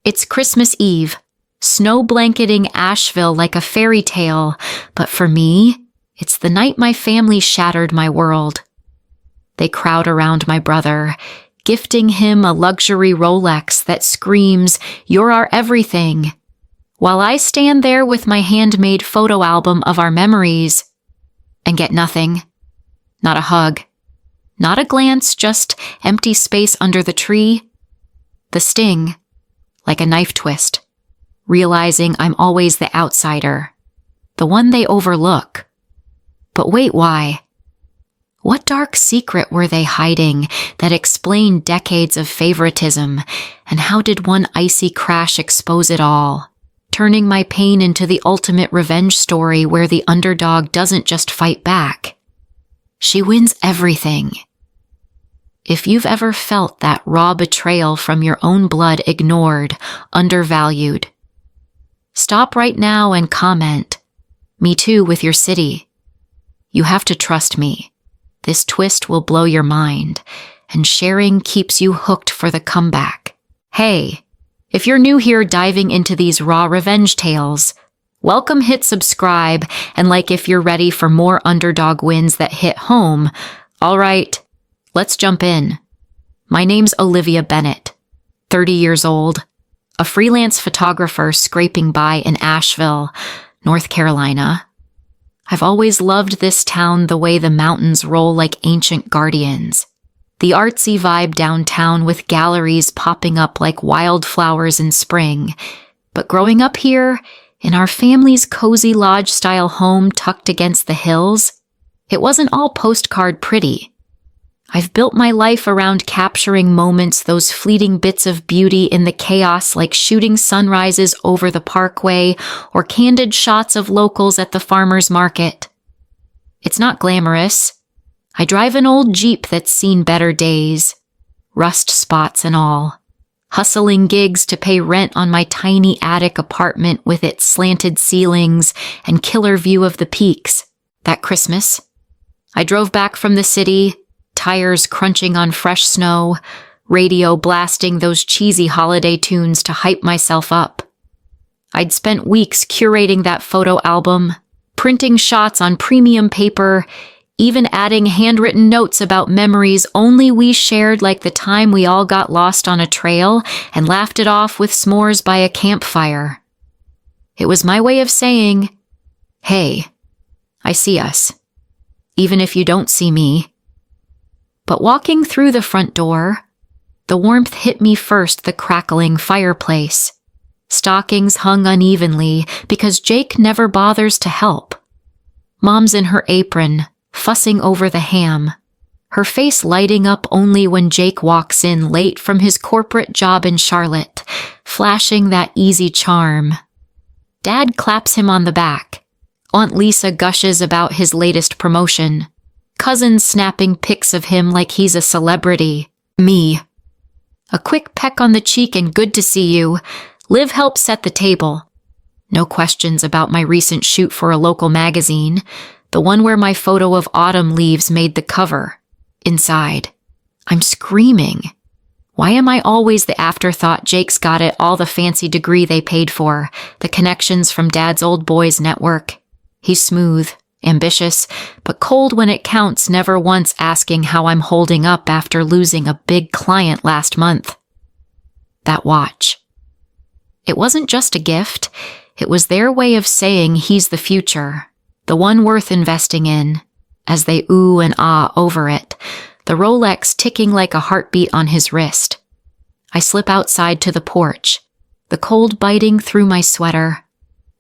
It's Christmas Eve, snow blanketing Asheville like a fairy tale, but for me, it's the night my family shattered my world. They crowd around my brother, gifting him a luxury Rolex that screams, "You're our everything," while I stand there with my handmade photo album of our memories and get nothing. Not a hug, not a glance, just empty space under the tree. The sting, like a knife twist, realizing I'm always the outsider, the one they overlook. But wait, why? What dark secret were they hiding that explained decades of favoritism, and how did one icy crash expose it all, turning my pain into the ultimate revenge story where the underdog doesn't just fight back? She wins everything. If you've ever felt that raw betrayal from your own blood ignored, undervalued, stop right now and comment, "Me too," with your city. You have to trust me. This twist will blow your mind, and sharing keeps you hooked for the comeback. Hey, if you're new here diving into these raw revenge tales, welcome, hit subscribe, and like if you're ready for more underdog wins that hit home. All right, let's jump in. My name's Olivia Bennett, 30 years old, a freelance photographer scraping by in Asheville, North Carolina. I've always loved this town the way the mountains roll like ancient guardians. The artsy vibe downtown with galleries popping up like wildflowers in spring. But growing up here, in our family's cozy lodge-style home tucked against the hills, it wasn't all postcard pretty. I've built my life around capturing moments, those fleeting bits of beauty in the chaos, like shooting sunrises over the parkway or candid shots of locals at the farmer's market. It's not glamorous. I drive an old Jeep that's seen better days, rust spots and all, hustling gigs to pay rent on my tiny attic apartment with its slanted ceilings and killer view of the peaks. That Christmas, I drove back from the city, tires crunching on fresh snow, radio blasting those cheesy holiday tunes to hype myself up. I'd spent weeks curating that photo album, printing shots on premium paper, even adding handwritten notes about memories only we shared, like the time we all got lost on a trail and laughed it off with s'mores by a campfire. It was my way of saying, "Hey, I see us, even if you don't see me." But walking through the front door, the warmth hit me first, the crackling fireplace. Stockings hung unevenly because Jake never bothers to help. Mom's in her apron, fussing over the ham, her face lighting up only when Jake walks in late from his corporate job in Charlotte, flashing that easy charm. Dad claps him on the back. Aunt Lisa gushes about his latest promotion. Cousins snapping pics of him like he's a celebrity. Me. A quick peck on the cheek and "Good to see you." Liv helps set the table. No questions about my recent shoot for a local magazine, the one where my photo of autumn leaves made the cover. Inside, I'm screaming. Why am I always the afterthought? Jake's got it, all the fancy degree they paid for, the connections from Dad's old boys network. He's smooth, ambitious, but cold when it counts, never once asking how I'm holding up after losing a big client last month. That watch. It wasn't just a gift. It was their way of saying he's the future, the one worth investing in, as they ooh and ah over it, the Rolex ticking like a heartbeat on his wrist. I slip outside to the porch, the cold biting through my sweater.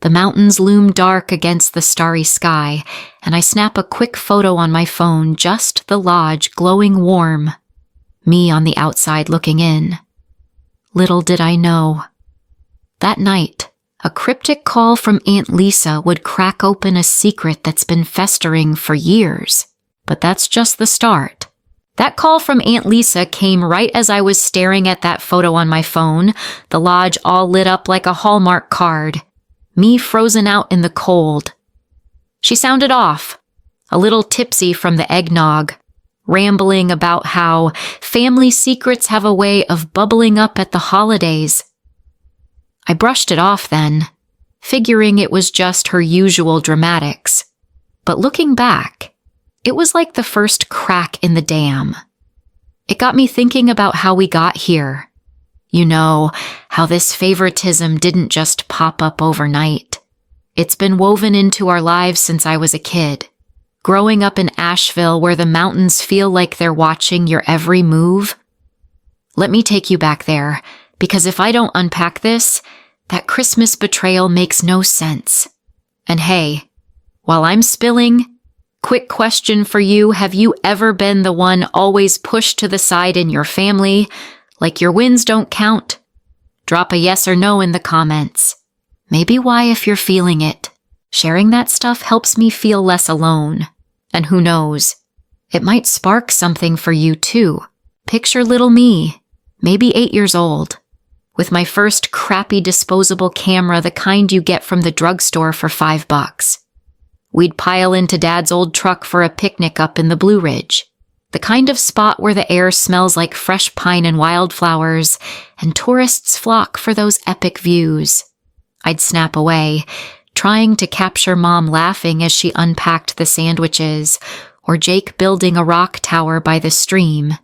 The mountains loom dark against the starry sky, and I snap a quick photo on my phone, just the lodge glowing warm, me on the outside looking in. Little did I know. That night, a cryptic call from Aunt Lisa would crack open a secret that's been festering for years. But that's just the start. That call from Aunt Lisa came right as I was staring at that photo on my phone, the lodge all lit up like a Hallmark card. Me frozen out in the cold. She sounded off, a little tipsy from the eggnog, rambling about how family secrets have a way of bubbling up at the holidays. I brushed it off then, figuring it was just her usual dramatics. But looking back, it was like the first crack in the dam. It got me thinking about how we got here. You know, how this favoritism didn't just pop up overnight. It's been woven into our lives since I was a kid. Growing up in Asheville, where the mountains feel like they're watching your every move. Let me take you back there, because if I don't unpack this, that Christmas betrayal makes no sense. And hey, while I'm spilling, quick question for you, have you ever been the one always pushed to the side in your family, like your wins don't count? Drop a yes or no in the comments. Maybe why if you're feeling it. Sharing that stuff helps me feel less alone. And who knows, it might spark something for you too. Picture little me, maybe 8 years old, with my first crappy disposable camera, the kind you get from the drugstore for $5. We'd pile into Dad's old truck for a picnic up in the Blue Ridge, the kind of spot where the air smells like fresh pine and wildflowers, and tourists flock for those epic views. I'd snap away, trying to capture Mom laughing as she unpacked the sandwiches, or Jake building a rock tower by the stream.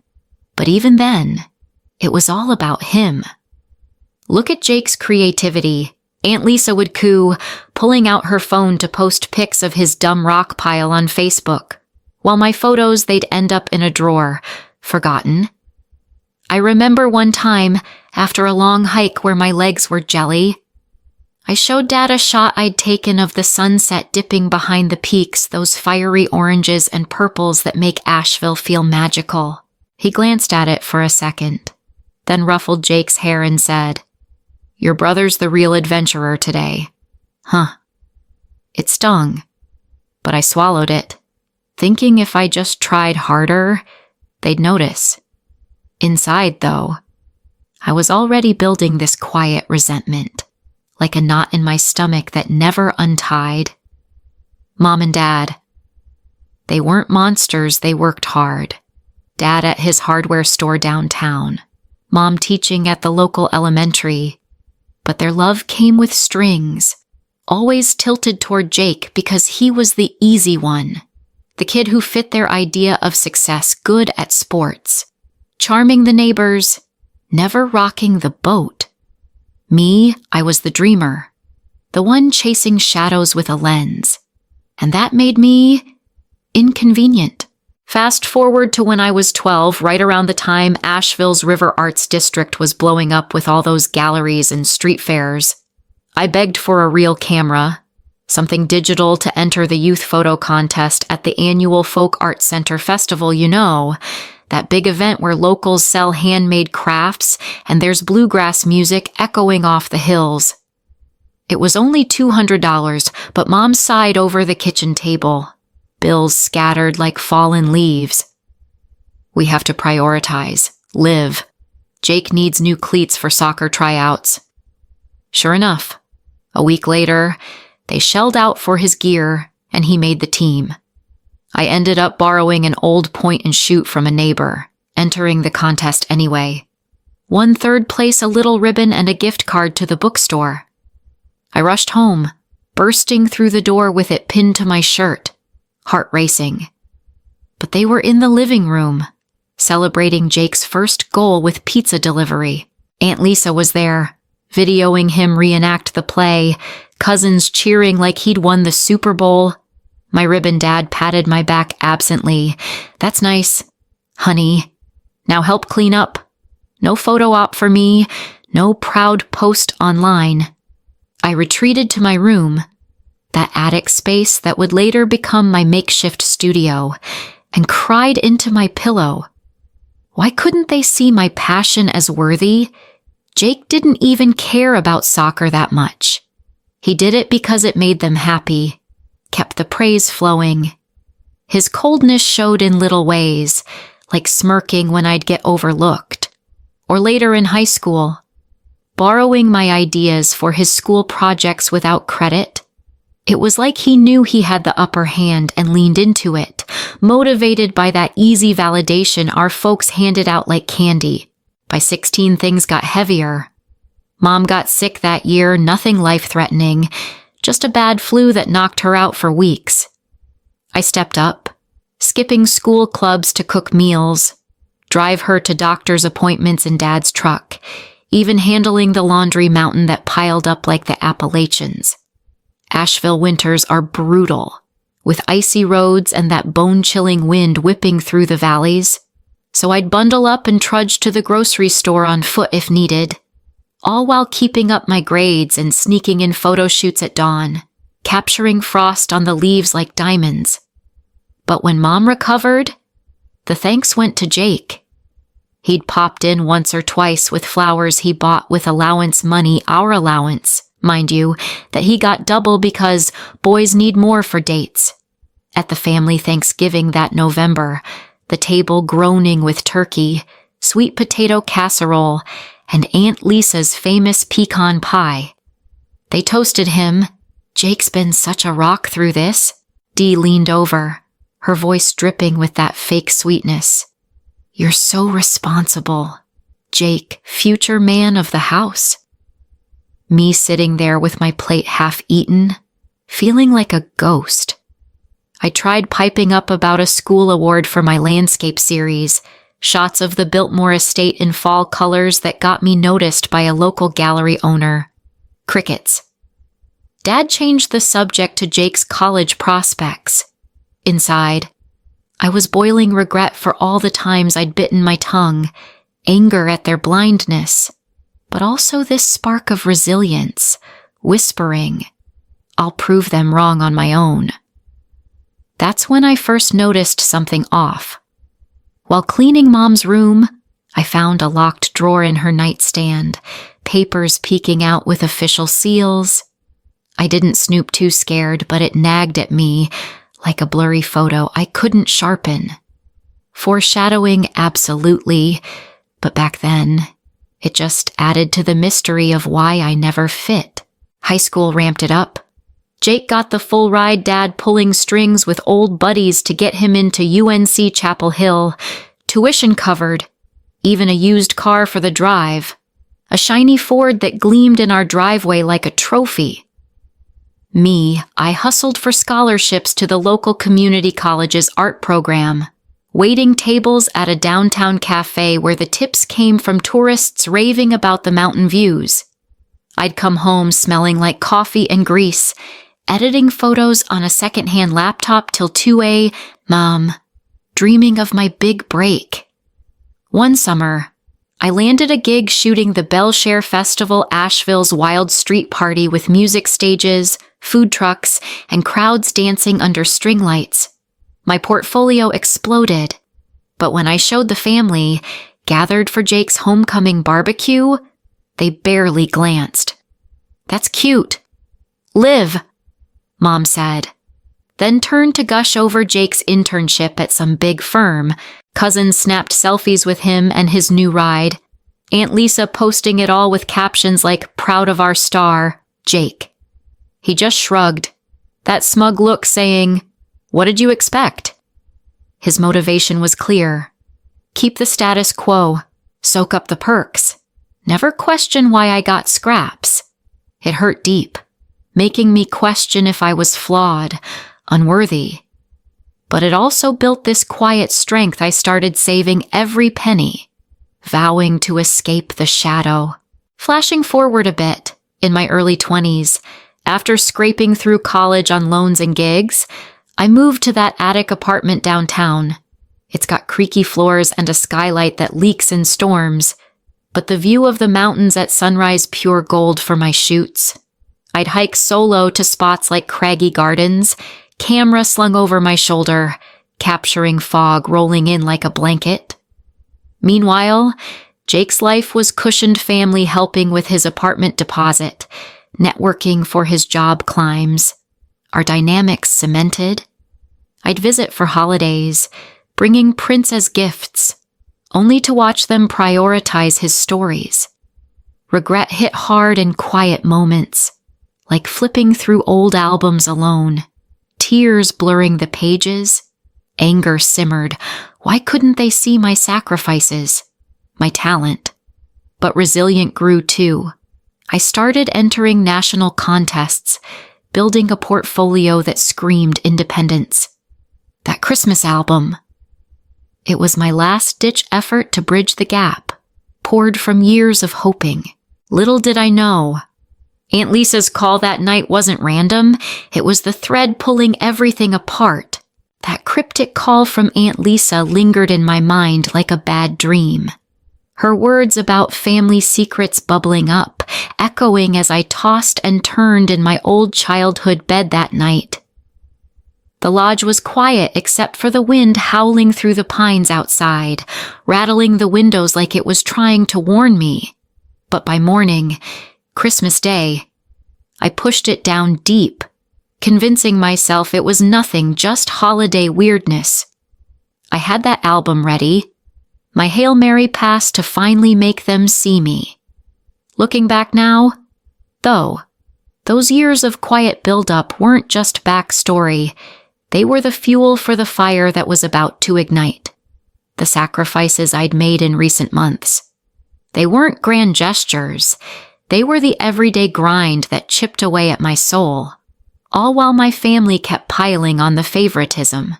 But even then, it was all about him. Look at Jake's creativity. Aunt Lisa would coo, pulling out her phone to post pics of his dumb rock pile on Facebook, while my photos, they'd end up in a drawer, forgotten. I remember one time, after a long hike where my legs were jelly, I showed Dad a shot I'd taken of the sunset dipping behind the peaks, those fiery oranges and purples that make Asheville feel magical. He glanced at it for a second, then ruffled Jake's hair and said, "Your brother's the real adventurer today." Huh. It stung, but I swallowed it, thinking if I just tried harder, they'd notice. Inside, though, I was already building this quiet resentment, like a knot in my stomach that never untied. Mom and Dad. They weren't monsters, they worked hard. Dad at his hardware store downtown, Mom teaching at the local elementary. But their love came with strings, always tilted toward Jake because he was the easy one, the kid who fit their idea of success, good at sports, charming the neighbors, never rocking the boat. Me, I was the dreamer, the one chasing shadows with a lens, and that made me inconvenient. Fast forward to when I was 12, right around the time Asheville's River Arts District was blowing up with all those galleries and street fairs. I begged for a real camera, something digital to enter the youth photo contest at the annual Folk Art Center Festival, you know, that big event where locals sell handmade crafts and there's bluegrass music echoing off the hills. It was only $200, but Mom sighed over the kitchen table, bills scattered like fallen leaves. "We have to prioritize, live. Jake needs new cleats for soccer tryouts." Sure enough, a week later, they shelled out for his gear and he made the team. I ended up borrowing an old point and shoot from a neighbor, entering the contest anyway. Won third place, a little ribbon and a gift card to the bookstore. I rushed home, bursting through the door with it pinned to my shirt, heart racing. But they were in the living room, celebrating Jake's first goal with pizza delivery. Aunt Lisa was there, videoing him reenact the play, cousins cheering like he'd won the Super Bowl. My ribbon dad patted my back absently. "That's nice, honey. Now help clean up. No photo op for me, no proud post online." I retreated to my room, that attic space that would later become my makeshift studio, and cried into my pillow. Why couldn't they see my passion as worthy? Jake didn't even care about soccer that much. He did it because it made them happy, kept the praise flowing. His coldness showed in little ways, like smirking when I'd get overlooked. Or later in high school, borrowing my ideas for his school projects without credit. It was like he knew he had the upper hand and leaned into it, motivated by that easy validation our folks handed out like candy. By 16, things got heavier. Mom got sick that year, nothing life-threatening, just a bad flu that knocked her out for weeks. I stepped up, skipping school clubs to cook meals, drive her to doctor's appointments in Dad's truck, even handling the laundry mountain that piled up like the Appalachians. Asheville winters are brutal, with icy roads and that bone-chilling wind whipping through the valleys, so I'd bundle up and trudge to the grocery store on foot if needed, all while keeping up my grades and sneaking in photo shoots at dawn, capturing frost on the leaves like diamonds. But when Mom recovered, the thanks went to Jake. He'd popped in once or twice with flowers he bought with allowance money, our allowance, mind you, that he got double because boys need more for dates. At the family Thanksgiving that November, the table groaning with turkey, sweet potato casserole, and Aunt Lisa's famous pecan pie. They toasted him. Jake's been such a rock through this. Dee leaned over, her voice dripping with that fake sweetness. You're so responsible, Jake, future man of the house. Me sitting there with my plate half eaten, feeling like a ghost. I tried piping up about a school award for my landscape series, shots of the Biltmore estate in fall colors that got me noticed by a local gallery owner. Crickets. Dad changed the subject to Jake's college prospects. Inside, I was boiling regret for all the times I'd bitten my tongue, anger at their blindness, but also this spark of resilience, whispering, I'll prove them wrong on my own. That's when I first noticed something off. While cleaning Mom's room, I found a locked drawer in her nightstand, papers peeking out with official seals. I didn't snoop too scared, but it nagged at me like a blurry photo I couldn't sharpen. Foreshadowing, absolutely, but back then, it just added to the mystery of why I never fit. High school ramped it up. Jake got the full ride, Dad pulling strings with old buddies to get him into UNC Chapel Hill, tuition covered, even a used car for the drive, a shiny Ford that gleamed in our driveway like a trophy. Me, I hustled for scholarships to the local community college's art program, waiting tables at a downtown cafe where the tips came from tourists raving about the mountain views. I'd come home smelling like coffee and grease, editing photos on a secondhand laptop till 2 a.m., dreaming of my big break. One summer, I landed a gig shooting the Belshare Festival, Asheville's wild street party with music stages, food trucks, and crowds dancing under string lights. My portfolio exploded, but when I showed the family, gathered for Jake's homecoming barbecue, they barely glanced. That's cute. Live, Mom said, then turned to gush over Jake's internship at some big firm. Cousins snapped selfies with him and his new ride, Aunt Lisa posting it all with captions like, proud of our star, Jake. He just shrugged, that smug look saying, what did you expect? His motivation was clear. Keep the status quo, soak up the perks, never question why I got scraps. It hurt deep, making me question if I was flawed, unworthy. But it also built this quiet strength. I started saving every penny, vowing to escape the shadow. Flashing forward a bit, in my early 20s, after scraping through college on loans and gigs, I moved to that attic apartment downtown. It's got creaky floors and a skylight that leaks in storms, but the view of the mountains at sunrise pure gold for my shoots. I'd hike solo to spots like Craggy Gardens, camera slung over my shoulder, capturing fog rolling in like a blanket. Meanwhile, Jake's life was cushioned, family helping with his apartment deposit, networking for his job climbs. Our dynamics cemented. I'd visit for holidays, bringing prints as gifts, only to watch them prioritize his stories. Regret hit hard in quiet moments, like flipping through old albums alone, tears blurring the pages. Anger simmered. Why couldn't they see my sacrifices, my talent? But resilient grew too. I started entering national contests, building a portfolio that screamed independence. That Christmas album. It was my last-ditch effort to bridge the gap, poured from years of hoping. Little did I know, Aunt Lisa's call that night wasn't random. It was the thread pulling everything apart. That cryptic call from Aunt Lisa lingered in my mind like a bad dream. Her words about family secrets bubbling up, echoing as I tossed and turned in my old childhood bed that night. The lodge was quiet except for the wind howling through the pines outside, rattling the windows like it was trying to warn me. But by morning, Christmas Day, I pushed it down deep, convincing myself it was nothing, just holiday weirdness. I had that album ready, my Hail Mary pass to finally make them see me. Looking back now, though, those years of quiet buildup weren't just backstory. They were the fuel for the fire that was about to ignite. The sacrifices I'd made in recent months. They weren't grand gestures. They were the everyday grind that chipped away at my soul, all while my family kept piling on the favoritism.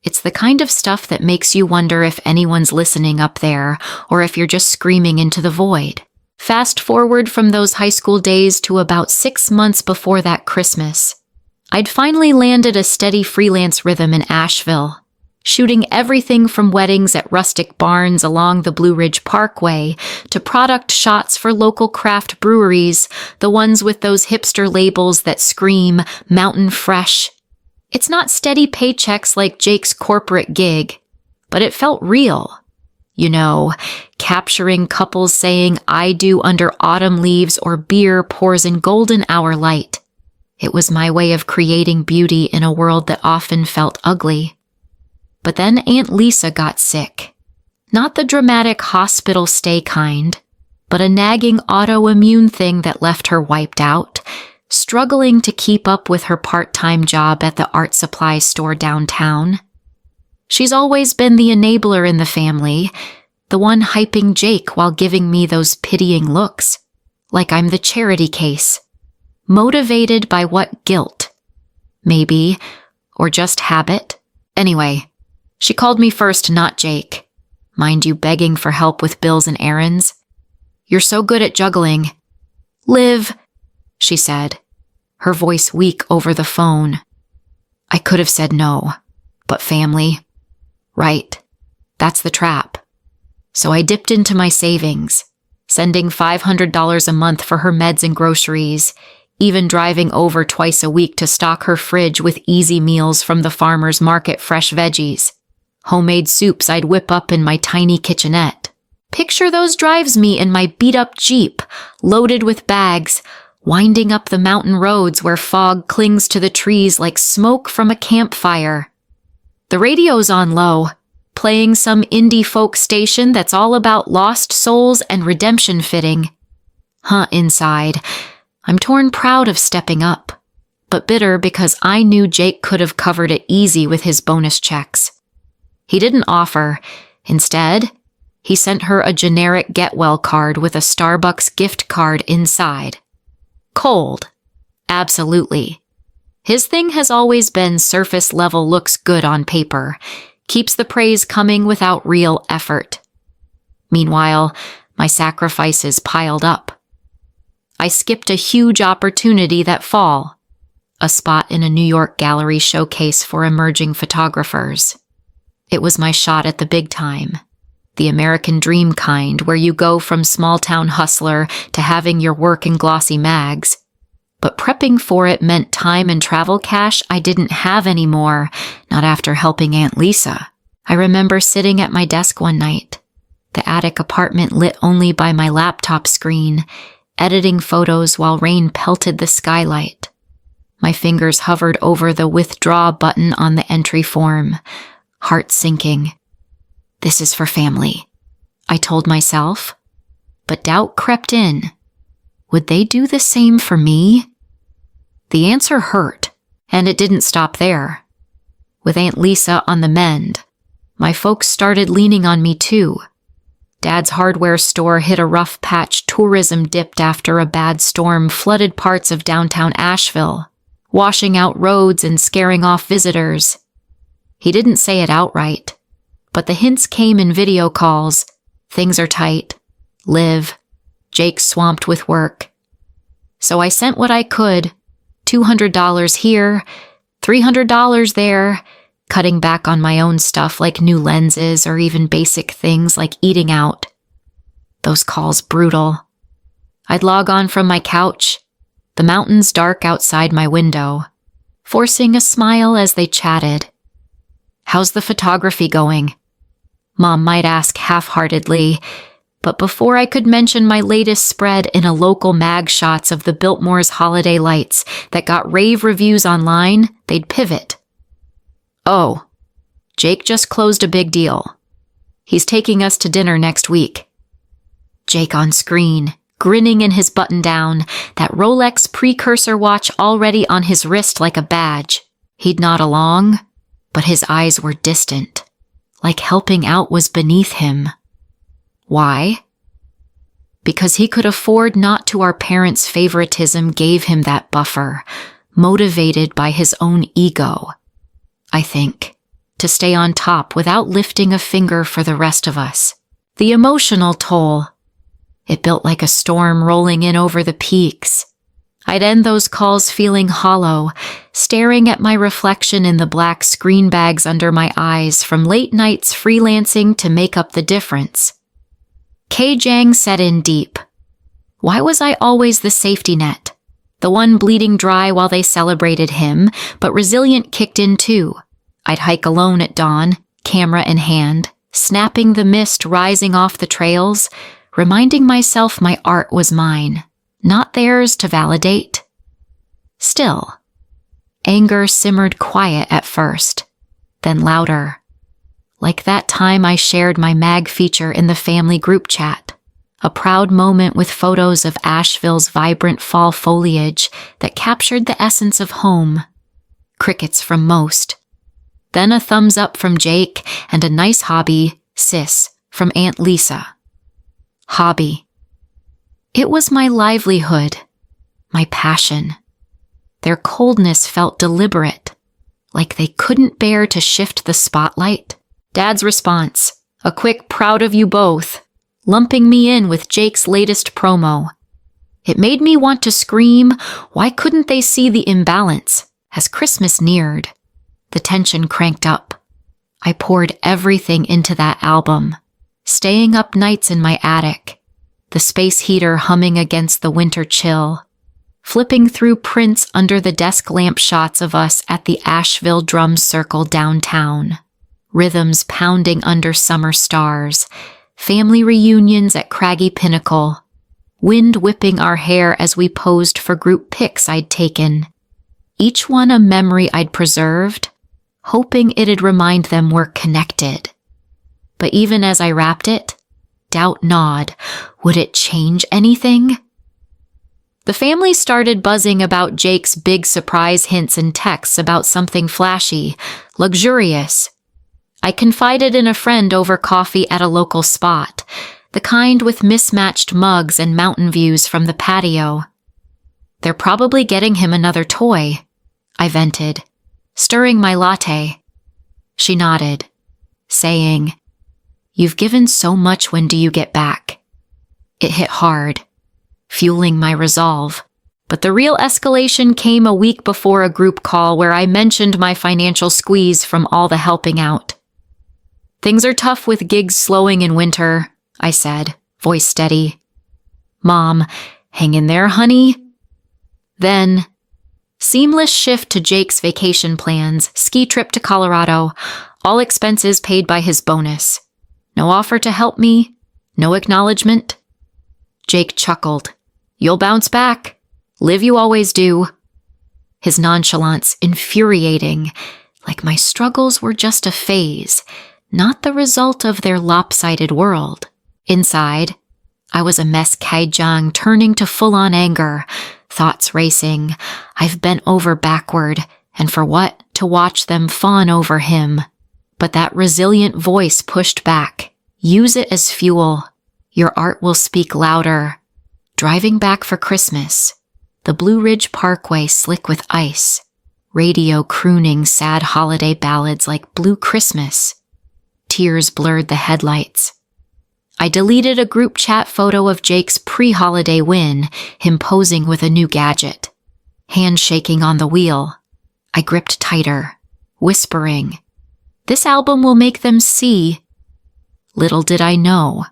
It's the kind of stuff that makes you wonder if anyone's listening up there, or if you're just screaming into the void. Fast forward from those high school days to about 6 months before that Christmas. I'd finally landed a steady freelance rhythm in Asheville, shooting everything from weddings at rustic barns along the Blue Ridge Parkway to product shots for local craft breweries, the ones with those hipster labels that scream mountain fresh. It's not steady paychecks like Jake's corporate gig, but it felt real. You know, capturing couples saying "I do" under autumn leaves or beer pours in golden hour light. It was my way of creating beauty in a world that often felt ugly. But then Aunt Lisa got sick. Not the dramatic hospital stay kind, but a nagging autoimmune thing that left her wiped out, struggling to keep up with her part-time job at the art supply store downtown. She's always been the enabler in the family, the one hyping Jake while giving me those pitying looks, like I'm the charity case. Motivated by what guilt? Maybe, or just habit? Anyway, she called me first, not Jake. Mind you, begging for help with bills and errands. "You're so good at juggling." "Liv," she said, her voice weak over the phone. I could have said no, but family. Right, that's the trap. So I dipped into my savings, sending $500 a month for her meds and groceries, even driving over twice a week to stock her fridge with easy meals from the farmer's market fresh veggies. Homemade soups I'd whip up in my tiny kitchenette. Picture those drives me in my beat-up Jeep, loaded with bags, winding up the mountain roads where fog clings to the trees like smoke from a campfire. The radio's on low, playing some indie folk station that's all about lost souls and redemption fitting. Inside, I'm torn proud of stepping up, but bitter because I knew Jake could have covered it easy with his bonus checks. He didn't offer. Instead, he sent her a generic get well card with a Starbucks gift card inside. Cold. Absolutely. His thing has always been surface level looks good on paper, keeps the praise coming without real effort. Meanwhile, my sacrifices piled up. I skipped a huge opportunity that fall, a spot in a New York gallery showcase for emerging photographers. It was my shot at the big time, the American dream kind where you go from small-town hustler to having your work in glossy mags. But prepping for it meant time and travel cash I didn't have anymore, not after helping Aunt Lisa. I remember sitting at my desk one night, the attic apartment lit only by my laptop screen, editing photos while rain pelted the skylight. My fingers hovered over the withdraw button on the entry form, heart sinking. This is for family, I told myself, but doubt crept in. Would they do the same for me? The answer hurt, and it didn't stop there. With Aunt Lisa on the mend, my folks started leaning on me too. Dad's hardware store hit a rough patch. Tourism dipped after a bad storm flooded parts of downtown Asheville, washing out roads and scaring off visitors. He didn't say it outright, but the hints came in video calls. Things are tight. Liv. Jake's swamped with work. So I sent what I could. $200 here, $300 there, cutting back on my own stuff like new lenses or even basic things like eating out. Those calls brutal. I'd log on from my couch, the mountains dark outside my window, forcing a smile as they chatted. How's the photography going? Mom might ask half-heartedly, but before I could mention my latest spread in a local mag shots of the Biltmore's holiday lights that got rave reviews online, they'd pivot. Oh, Jake just closed a big deal. He's taking us to dinner next week. Jake on screen, grinning in his button-down, that Rolex precursor watch already on his wrist like a badge. He'd nod along, but his eyes were distant, like helping out was beneath him. Why? Because he could afford not to. Our parents' favoritism gave him that buffer, motivated by his own ego, I think, to stay on top without lifting a finger for the rest of us. The emotional toll. It built like a storm rolling in over the peaks. I'd end those calls feeling hollow, staring at my reflection in the black screen bags under my eyes from late nights freelancing to make up the difference. K-Jang set in deep. Why was I always the safety net? The one bleeding dry while they celebrated him, but resilient kicked in too. I'd hike alone at dawn, camera in hand, snapping the mist rising off the trails, reminding myself my art was mine, not theirs to validate. Still, anger simmered quiet at first, then louder. Like that time I shared my mag feature in the family group chat, a proud moment with photos of Asheville's vibrant fall foliage that captured the essence of home. Crickets from most. Then a thumbs up from Jake and a nice hobby, sis, from Aunt Lisa. Hobby. It was my livelihood, my passion. Their coldness felt deliberate, like they couldn't bear to shift the spotlight. Dad's response, a quick proud of you both, lumping me in with Jake's latest promo. It made me want to scream, why couldn't they see the imbalance? As Christmas neared, the tension cranked up. I poured everything into that album, staying up nights in my attic, the space heater humming against the winter chill, flipping through prints under the desk lamp shots of us at the Asheville Drum Circle downtown. Rhythms pounding under summer stars, family reunions at Craggy Pinnacle, wind whipping our hair as we posed for group pics I'd taken, each one a memory I'd preserved, hoping it'd remind them we're connected. But even as I wrapped it, doubt gnawed, would it change anything? The family started buzzing about Jake's big surprise hints and texts about something flashy, luxurious. I confided in a friend over coffee at a local spot, the kind with mismatched mugs and mountain views from the patio. They're probably getting him another toy, I vented, stirring my latte. She nodded, saying, "You've given so much, when do you get back?" It hit hard, fueling my resolve. But the real escalation came a week before a group call where I mentioned my financial squeeze from all the helping out. "Things are tough with gigs slowing in winter," I said, voice steady. "Mom, hang in there, honey." Then, seamless shift to Jake's vacation plans, ski trip to Colorado, all expenses paid by his bonus. No offer to help me, no acknowledgement. Jake chuckled. "You'll bounce back. Live you always do." His nonchalance infuriating, like my struggles were just a phase, not the result of their lopsided world. Inside, I was a mess Kaijang turning to full-on anger, thoughts racing. I've bent over backward, and for what? To watch them fawn over him. But that resilient voice pushed back. Use it as fuel. Your art will speak louder. Driving back for Christmas. The Blue Ridge Parkway slick with ice. Radio crooning sad holiday ballads like Blue Christmas. Tears blurred the headlights. I deleted a group chat photo of Jake's pre-holiday win, him posing with a new gadget. Hand shaking on the wheel. I gripped tighter, whispering, "This album will make them see." Little did I know,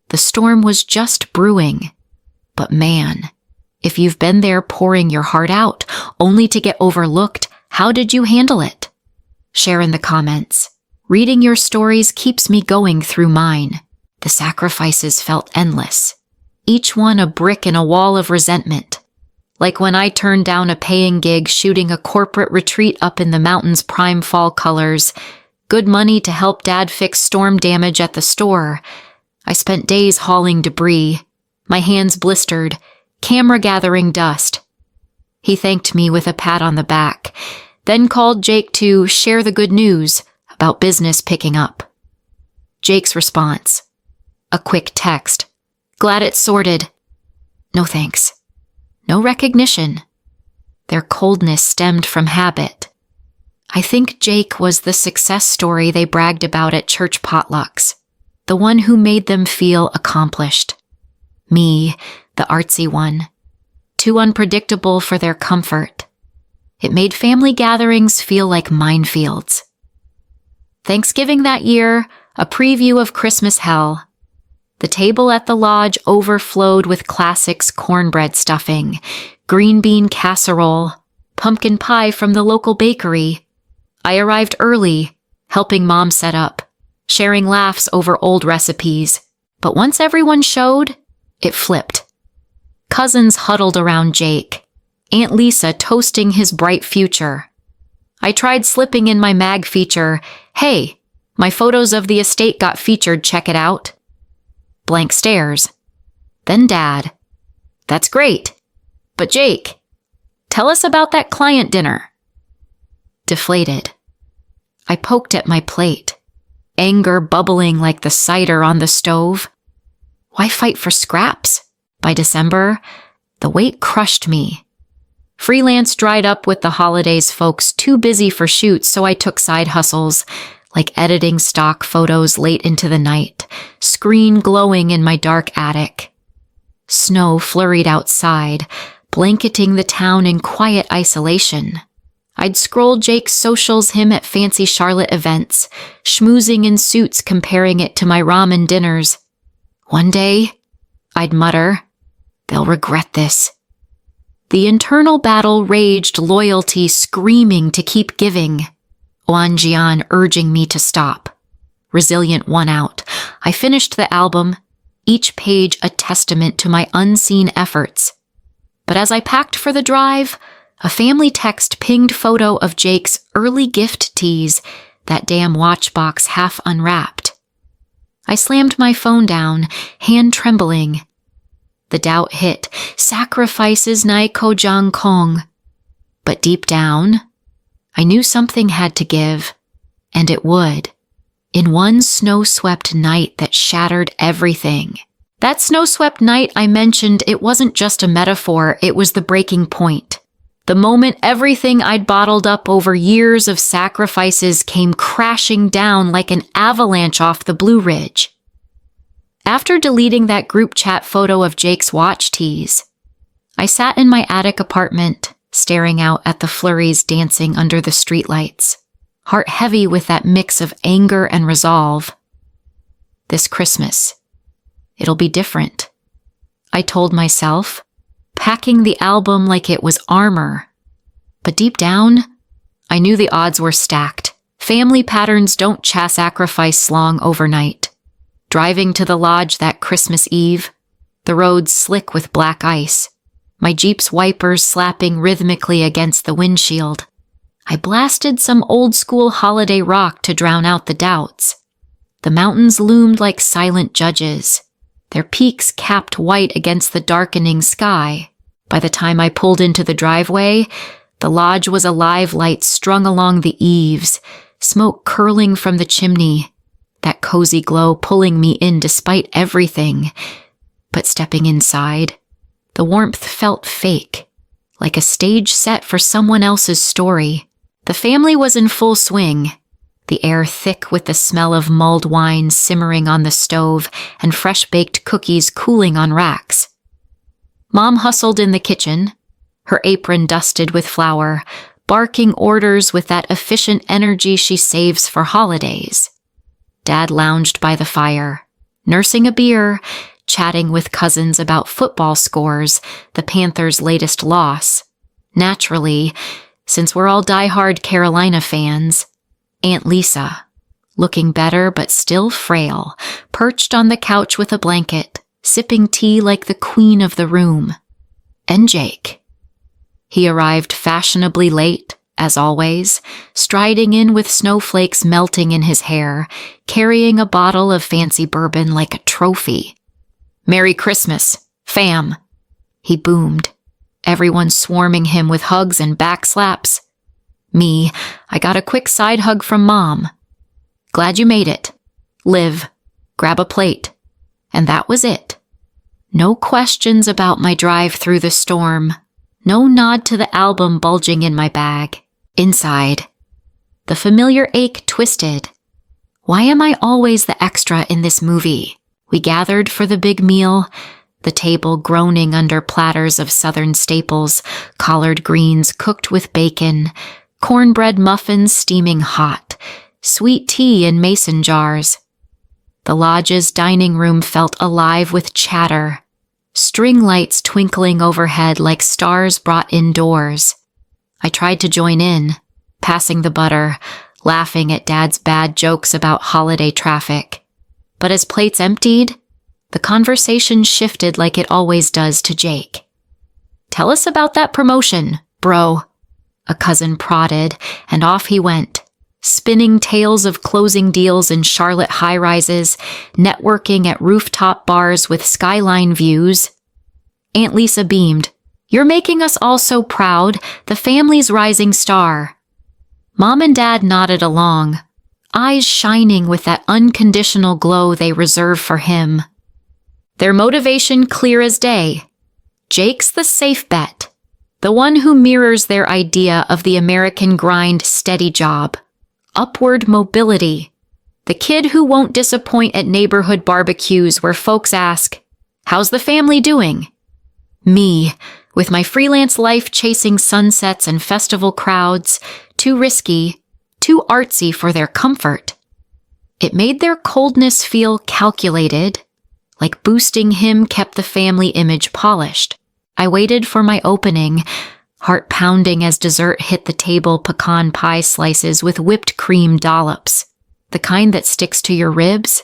the storm was just brewing. But man, if you've been there pouring your heart out, only to get overlooked, how did you handle it? Share in the comments. Reading your stories keeps me going through mine. The sacrifices felt endless. Each one a brick in a wall of resentment. Like when I turned down a paying gig shooting a corporate retreat up in the mountains' prime fall colors. Good money to help Dad fix storm damage at the store. I spent days hauling debris. My hands blistered, camera gathering dust. He thanked me with a pat on the back, then called Jake to share the good news about business picking up. Jake's response. A quick text. Glad it's sorted. No thanks. No recognition. Their coldness stemmed from habit. I think Jake was the success story they bragged about at church potlucks, the one who made them feel accomplished. Me, the artsy one, too unpredictable for their comfort. It made family gatherings feel like minefields. Thanksgiving that year, a preview of Christmas hell. The table at the lodge overflowed with classics cornbread stuffing, green bean casserole, pumpkin pie from the local bakery. I arrived early, helping Mom set up, sharing laughs over old recipes. But once everyone showed, it flipped. Cousins huddled around Jake, Aunt Lisa toasting his bright future. I tried slipping in my mag feature, "Hey, my photos of the estate got featured, check it out." Blank stares. Then Dad. "That's great. But Jake, tell us about that client dinner." Deflated. I poked at my plate, anger bubbling like the cider on the stove. Why fight for scraps? By December, the weight crushed me. Freelance dried up with the holidays, folks too busy for shoots, so I took side hustles, like editing stock photos late into the night, screen glowing in my dark attic. Snow flurried outside, blanketing the town in quiet isolation. I'd scroll Jake's socials, him at fancy Charlotte events, schmoozing in suits comparing it to my ramen dinners. One day, I'd mutter, they'll regret this. The internal battle raged, loyalty screaming to keep giving. Wanjian urging me to stop. Resilient won out. I finished the album, each page a testament to my unseen efforts. But as I packed for the drive, a family text pinged photo of Jake's early gift tease, that damn watch box half unwrapped. I slammed my phone down, hand trembling. The doubt hit, sacrifices nai kojang kong. But deep down, I knew something had to give, and it would, in one snow-swept night that shattered everything. That snow-swept night I mentioned, it wasn't just a metaphor, it was the breaking point. The moment everything I'd bottled up over years of sacrifices came crashing down like an avalanche off the Blue Ridge. After deleting that group chat photo of Jake's watch tease, I sat in my attic apartment, staring out at the flurries dancing under the streetlights, heart heavy with that mix of anger and resolve. This Christmas, it'll be different, I told myself, packing the album like it was armor. But deep down, I knew the odds were stacked. Family patterns don't sacrifice long overnight. Driving to the lodge that Christmas Eve, the roads slick with black ice, my Jeep's wipers slapping rhythmically against the windshield. I blasted some old-school holiday rock to drown out the doubts. The mountains loomed like silent judges, their peaks capped white against the darkening sky. By the time I pulled into the driveway, the lodge was a live light strung along the eaves, smoke curling from the chimney, that cozy glow pulling me in despite everything. But stepping inside, the warmth felt fake, like a stage set for someone else's story. The family was in full swing, the air thick with the smell of mulled wine simmering on the stove and fresh-baked cookies cooling on racks. Mom hustled in the kitchen, her apron dusted with flour, barking orders with that efficient energy she saves for holidays. Dad lounged by the fire, nursing a beer, chatting with cousins about football scores, the Panthers' latest loss. Naturally, since we're all die-hard Carolina fans, Aunt Lisa, looking better but still frail, perched on the couch with a blanket, sipping tea like the queen of the room. And Jake. He arrived fashionably late, as always, striding in with snowflakes melting in his hair, carrying a bottle of fancy bourbon like a trophy. "Merry Christmas, fam," he boomed, everyone swarming him with hugs and backslaps. Me, I got a quick side hug from Mom. "Glad you made it. Liv, grab a plate." And that was it. No questions about my drive through the storm. No nod to the album bulging in my bag. Inside, the familiar ache twisted. Why am I always the extra in this movie? We gathered for the big meal, the table groaning under platters of southern staples, collard greens cooked with bacon, cornbread muffins steaming hot, sweet tea in mason jars. The lodge's dining room felt alive with chatter, string lights twinkling overhead like stars brought indoors. I tried to join in, passing the butter, laughing at Dad's bad jokes about holiday traffic. But as plates emptied, the conversation shifted like it always does to Jake. "Tell us about that promotion, bro," a cousin prodded, and off he went, spinning tales of closing deals in Charlotte high-rises, networking at rooftop bars with skyline views. Aunt Lisa beamed. "You're making us all so proud, the family's rising star." Mom and Dad nodded along, eyes shining with that unconditional glow they reserve for him. Their motivation clear as day. Jake's the safe bet, the one who mirrors their idea of the American grind steady job. Upward mobility. The kid who won't disappoint at neighborhood barbecues where folks ask, "How's the family doing?" Me, with my freelance life chasing sunsets and festival crowds, too risky, too artsy for their comfort. It made their coldness feel calculated, like boosting him kept the family image polished. I waited for my opening, heart pounding as dessert hit the table, pecan pie slices with whipped cream dollops, the kind that sticks to your ribs.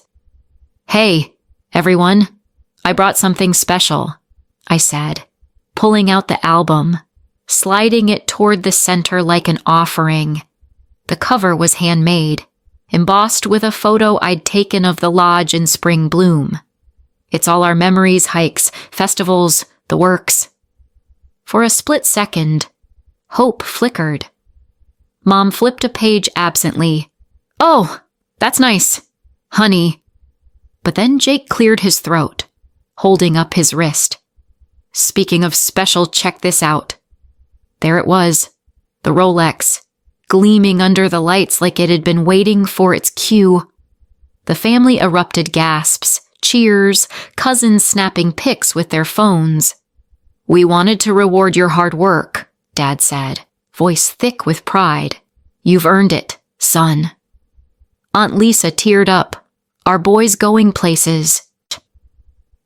"Hey, everyone, I brought something special," I said, pulling out the album, sliding it toward the center like an offering. The cover was handmade, embossed with a photo I'd taken of the lodge in spring bloom. It's all our memories, hikes, festivals, the works. For a split second, hope flickered. Mom flipped a page absently. "Oh, that's nice, honey." But then Jake cleared his throat, holding up his wrist. "Speaking of special, check this out." There it was, the Rolex, gleaming under the lights like it had been waiting for its cue. The family erupted gasps, cheers, cousins snapping pics with their phones. "We wanted to reward your hard work," Dad said, voice thick with pride. "You've earned it, son." Aunt Lisa teared up. "Our boy's going places."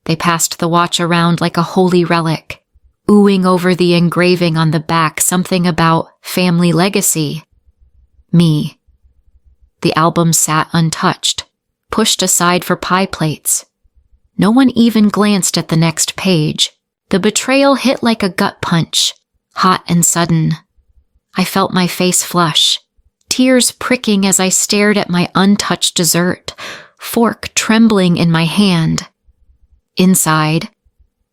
They passed the watch around like a holy relic, oohing over the engraving on the back, something about family legacy. Me. The album sat untouched, pushed aside for pie plates. No one even glanced at the next page. The betrayal hit like a gut punch, hot and sudden. I felt my face flush, tears pricking as I stared at my untouched dessert, fork trembling in my hand. Inside,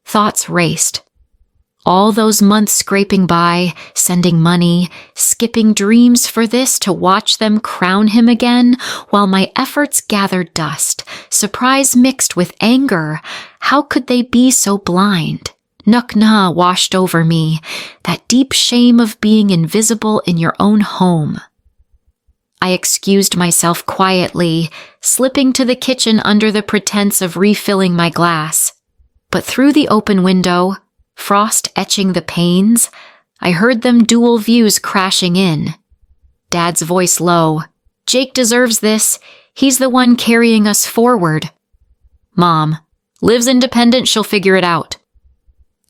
thoughts raced. All those months scraping by, sending money, skipping dreams for this to watch them crown him again, while my efforts gathered dust, surprise mixed with anger. How could they be so blind? Nukna washed over me, that deep shame of being invisible in your own home. I excused myself quietly, slipping to the kitchen under the pretense of refilling my glass. But through the open window, frost etching the panes, I heard them dual views crashing in. Dad's voice low. Jake deserves this. He's the one carrying us forward. Mom, Liv's independent, she'll figure it out.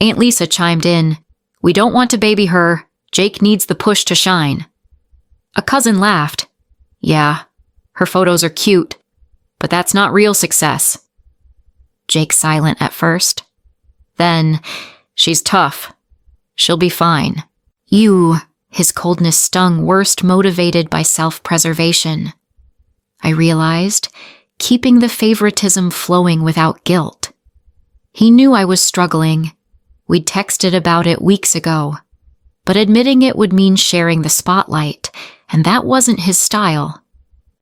Aunt Lisa chimed in. We don't want to baby her. Jake needs the push to shine. A cousin laughed. Yeah, her photos are cute, but that's not real success. Jake silent at first. Then, she's tough. She'll be fine. You, his coldness stung, worst motivated by self-preservation. I realized, keeping the favoritism flowing without guilt. He knew I was struggling. We'd texted about it weeks ago. But admitting it would mean sharing the spotlight, and that wasn't his style.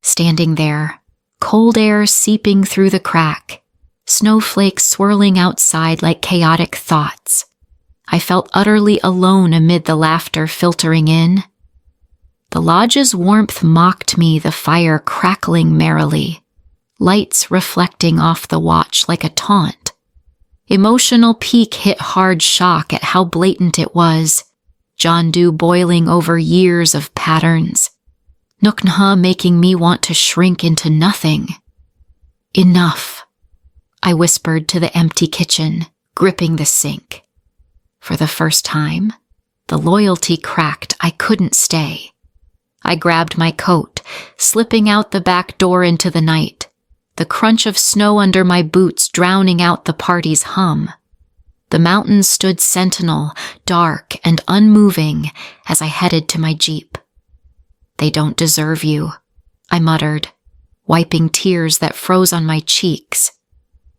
Standing there, cold air seeping through the crack, snowflakes swirling outside like chaotic thoughts. I felt utterly alone amid the laughter filtering in. The lodge's warmth mocked me, the fire crackling merrily, lights reflecting off the watch like a taunt. Emotional peak hit hard shock at how blatant it was. John Dew boiling over years of patterns. Nuknha making me want to shrink into nothing. Enough, I whispered to the empty kitchen, gripping the sink. For the first time, the loyalty cracked. I couldn't stay. I grabbed my coat, slipping out the back door into the night, the crunch of snow under my boots drowning out the party's hum. The mountains stood sentinel, dark and unmoving, as I headed to my Jeep. They don't deserve you, I muttered, wiping tears that froze on my cheeks.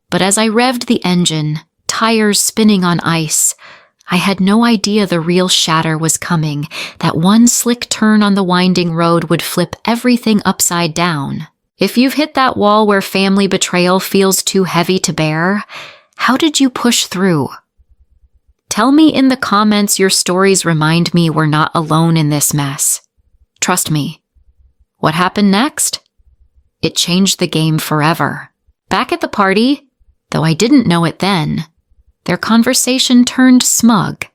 But as I revved the engine, tires spinning on ice, I had no idea the real shatter was coming, that one slick turn on the winding road would flip everything upside down. If you've hit that wall where family betrayal feels too heavy to bear, how did you push through? Tell me in the comments your stories remind me we're not alone in this mess. Trust me. What happened next? It changed the game forever. Back at the party, though I didn't know it then, their conversation turned smug.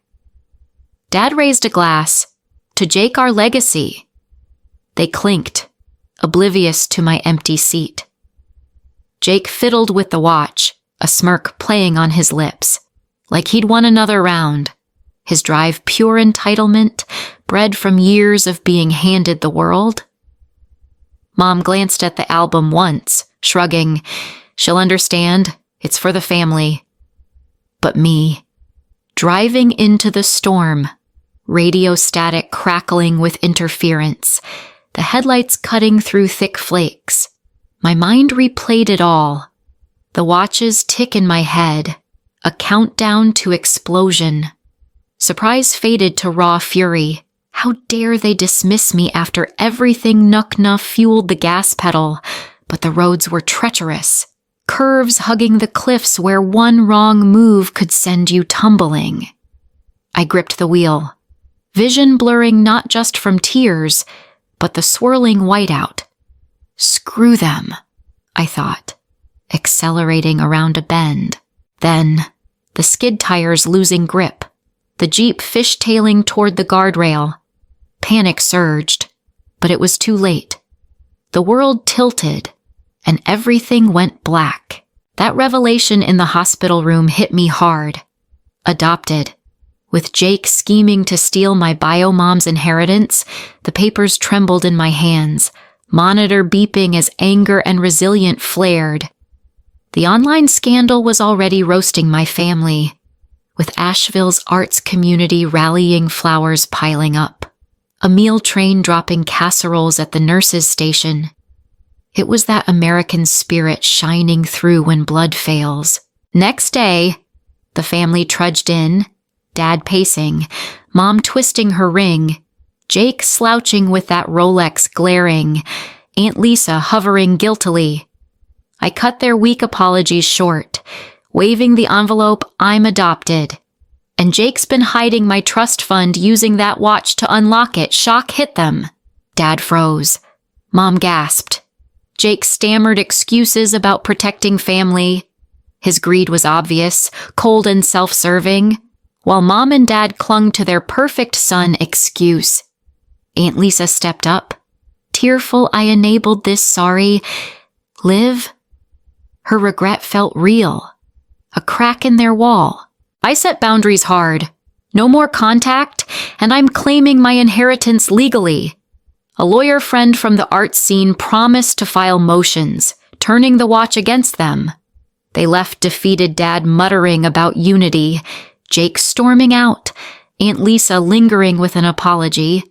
Dad raised a glass. To Jake, our legacy. They clinked, oblivious to my empty seat. Jake fiddled with the watch, a smirk playing on his lips, like he'd won another round, his drive pure entitlement, bred from years of being handed the world. Mom glanced at the album once, shrugging, she'll understand, it's for the family. But me, driving into the storm, radio static crackling with interference, the headlights cutting through thick flakes, my mind replayed it all. The watches tick in my head, a countdown to explosion. Surprise faded to raw fury. How dare they dismiss me after everything Nukna fueled the gas pedal, but the roads were treacherous. Curves hugging the cliffs where one wrong move could send you tumbling. I gripped the wheel, vision blurring not just from tears, but the swirling whiteout. Screw them, I thought, accelerating around a bend. Then, the skid tires losing grip, the Jeep fishtailing toward the guardrail. Panic surged, but it was too late. The world tilted, and everything went black. That revelation in the hospital room hit me hard. Adopted. With Jake scheming to steal my bio mom's inheritance, the papers trembled in my hands, monitor beeping as anger and resilience flared. The online scandal was already roasting my family, with Asheville's arts community rallying, flowers piling up, a meal train dropping casseroles at the nurses' station. It was that American spirit shining through when blood fails. Next day, the family trudged in, Dad pacing, Mom twisting her ring, Jake slouching with that Rolex glaring, Aunt Lisa hovering guiltily. I cut their weak apologies short, waving the envelope, "I'm adopted." And Jake's been hiding my trust fund using that watch to unlock it. Shock hit them. Dad froze. Mom gasped. Jake stammered excuses about protecting family. His greed was obvious, cold and self-serving, while Mom and Dad clung to their perfect son excuse. Aunt Lisa stepped up. Tearful, I enabled this, sorry. Liv? Her regret felt real. A crack in their wall. I set boundaries hard. No more contact, and I'm claiming my inheritance legally. A lawyer friend from the art scene promised to file motions, turning the watch against them. They left defeated Dad muttering about unity, Jake storming out, Aunt Lisa lingering with an apology.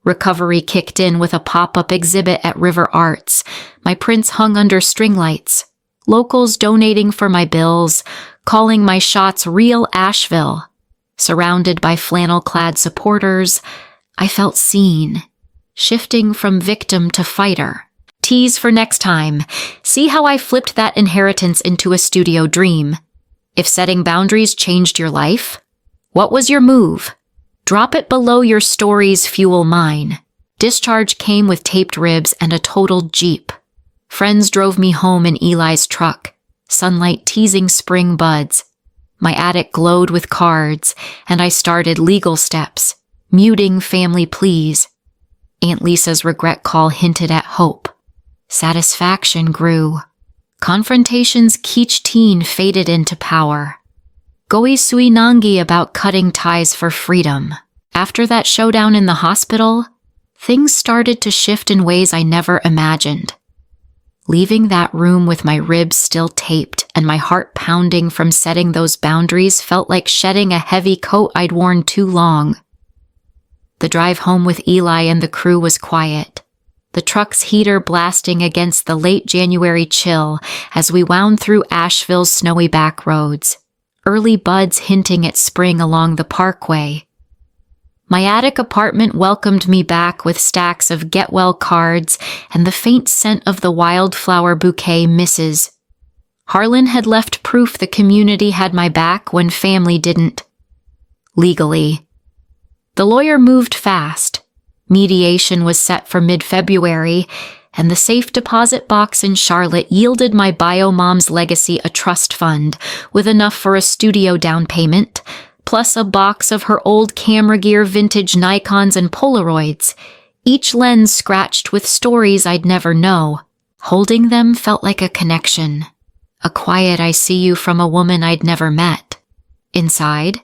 Recovery kicked in with a pop-up exhibit at River Arts. My prints hung under string lights. Locals donating for my bills, calling my shots real Asheville. Surrounded by flannel-clad supporters, I felt seen, shifting from victim to fighter. Tease for next time. See how I flipped that inheritance into a studio dream. If setting boundaries changed your life, what was your move? Drop it below your stories fuel mine. Discharge came with taped ribs and a totaled Jeep. Friends drove me home in Eli's truck, sunlight teasing spring buds. My attic glowed with cards, and I started legal steps, muting family pleas. Aunt Lisa's regret call hinted at hope. Satisfaction grew. Confrontation's kitsch teen faded into power. Goi sui nangi about cutting ties for freedom. After that showdown in the hospital, things started to shift in ways I never imagined. Leaving that room with my ribs still taped and my heart pounding from setting those boundaries felt like shedding a heavy coat I'd worn too long. The drive home with Eli and the crew was quiet, the truck's heater blasting against the late January chill as we wound through Asheville's snowy back roads, early buds hinting at spring along the parkway. My attic apartment welcomed me back with stacks of get well cards and the faint scent of the wildflower bouquet misses. Harlan had left proof the community had my back when family didn't. Legally. The lawyer moved fast. Mediation was set for mid-February, and the safe deposit box in Charlotte yielded my bio mom's legacy a trust fund with enough for a studio down payment, plus a box of her old camera gear, vintage Nikons and Polaroids, each lens scratched with stories I'd never know. Holding them felt like a connection, a quiet I see you from a woman I'd never met. Inside,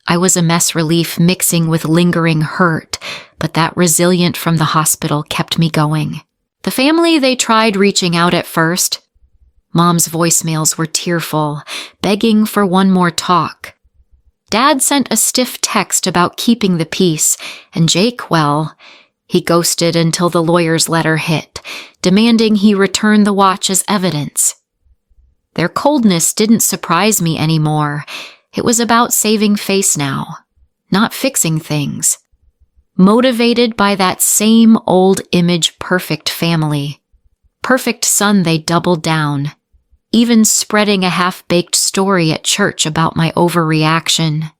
I was a mess relief mixing with lingering hurt, but that resilient from the hospital kept me going. The family, they tried reaching out at first. Mom's voicemails were tearful, begging for one more talk. Dad sent a stiff text about keeping the peace, and Jake, well, he ghosted until the lawyer's letter hit, demanding he return the watch as evidence. Their coldness didn't surprise me anymore. It was about saving face now, not fixing things. Motivated by that same old image perfect family. Perfect son, they doubled down, even spreading a half-baked story at church about my overreaction.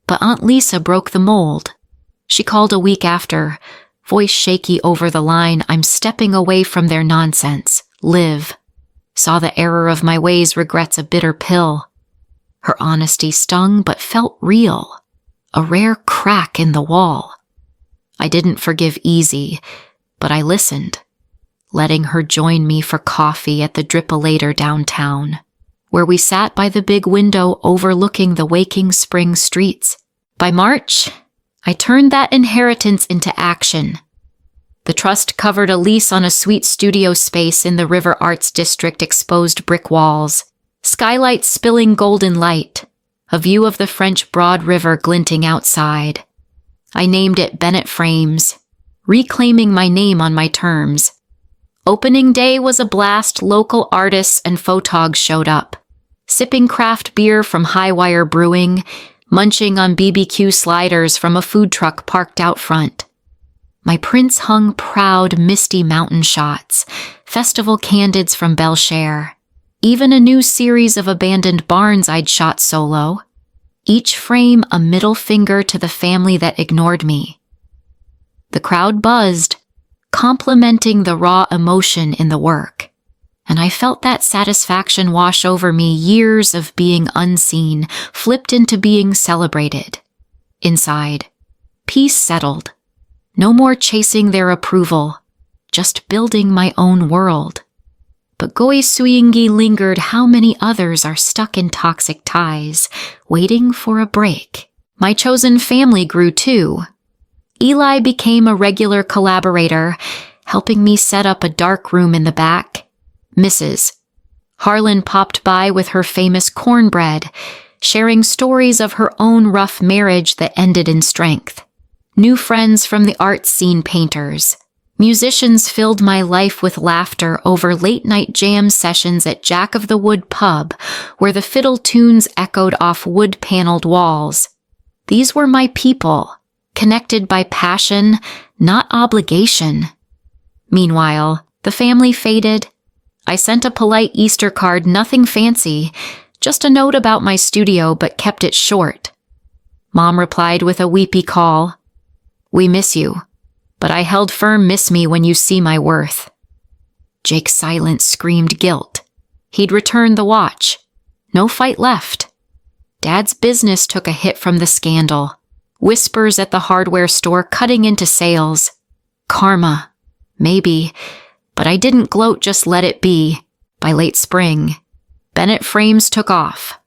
But Aunt Lisa broke the mold. She called a week after, voice shaky over the line, "I'm stepping away from their nonsense. Live." Saw the error of my ways, regrets a bitter pill. Her honesty stung but felt real, a rare crack in the wall. I didn't forgive easy, but I listened, letting her join me for coffee at the Drippolator downtown, where we sat by the big window overlooking the waking spring streets. By March, I turned that inheritance into action. The trust covered a lease on a sweet studio space in the River Arts District, exposed brick walls, skylights spilling golden light, a view of the French Broad River glinting outside. I named it Bennett Frames, reclaiming my name on my terms. Opening day was a blast. Local artists and photogs showed up, sipping craft beer from Highwire Brewing, munching on BBQ sliders from a food truck parked out front. My prints hung proud, misty mountain shots, festival candids from Belshare, even a new series of abandoned barns I'd shot solo, each frame a middle finger to the family that ignored me. The crowd buzzed, complimenting the raw emotion in the work, and I felt that satisfaction wash over me. Years of being unseen flipped into being celebrated. Inside, peace settled. No more chasing their approval, just building my own world. But Goi Suyingi lingered. How many others are stuck in toxic ties, waiting for a break? My chosen family grew too. Eli became a regular collaborator, helping me set up a dark room in the back. Mrs. Harlan popped by with her famous cornbread, sharing stories of her own rough marriage that ended in strength. New friends from the art scene, painters. Musicians filled my life with laughter over late-night jam sessions at Jack of the Wood pub, where the fiddle tunes echoed off wood-paneled walls. These were my people, connected by passion, not obligation. Meanwhile, the family faded. I sent a polite Easter card, nothing fancy, just a note about my studio, but kept it short. Mom replied with a weepy call. "We miss you, but I held firm, miss me when you see my worth." Jake's silence screamed guilt. He'd returned the watch. No fight left. Dad's business took a hit from the scandal. Whispers at the hardware store cutting into sales. Karma. Maybe. But I didn't gloat, just let it be. By late spring, Bennett frames took off.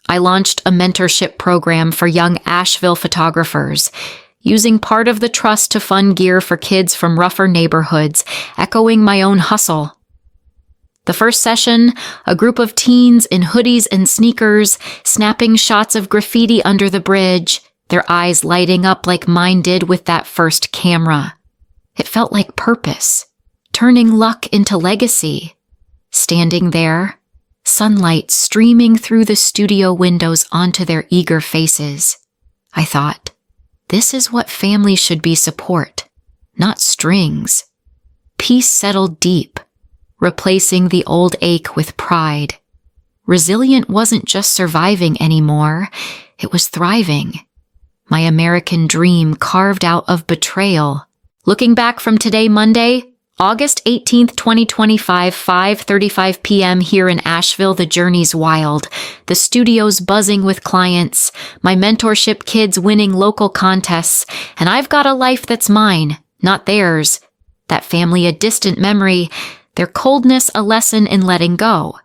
I launched a mentorship program for young Asheville photographers, using part of the trust to fund gear for kids from rougher neighborhoods, echoing my own hustle. The first session, a group of teens in hoodies and sneakers, snapping shots of graffiti under the bridge, their eyes lighting up like mine did with that first camera. It felt like purpose, turning luck into legacy. Standing there, sunlight streaming through the studio windows onto their eager faces, I thought, this is what family should be: support, not strings. Peace settled deep, replacing the old ache with pride. Resilient wasn't just surviving anymore, it was thriving. My American dream carved out of betrayal. Looking back from today, Monday, August 18th, 2025, 5:35 p.m. here in Asheville, the journey's wild. The studio's buzzing with clients, my mentorship kids winning local contests, and I've got a life that's mine, not theirs. That family a distant memory, their coldness a lesson in letting go.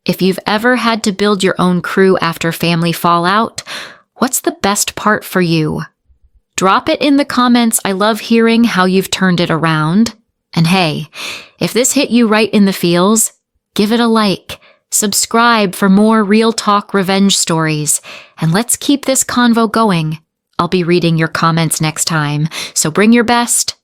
If you've ever had to build your own crew after family fallout, what's the best part for you? Drop it in the comments. I love hearing how you've turned it around. And hey, if this hit you right in the feels, give it a like, subscribe for more real talk revenge stories, and let's keep this convo going. I'll be reading your comments next time, so bring your best,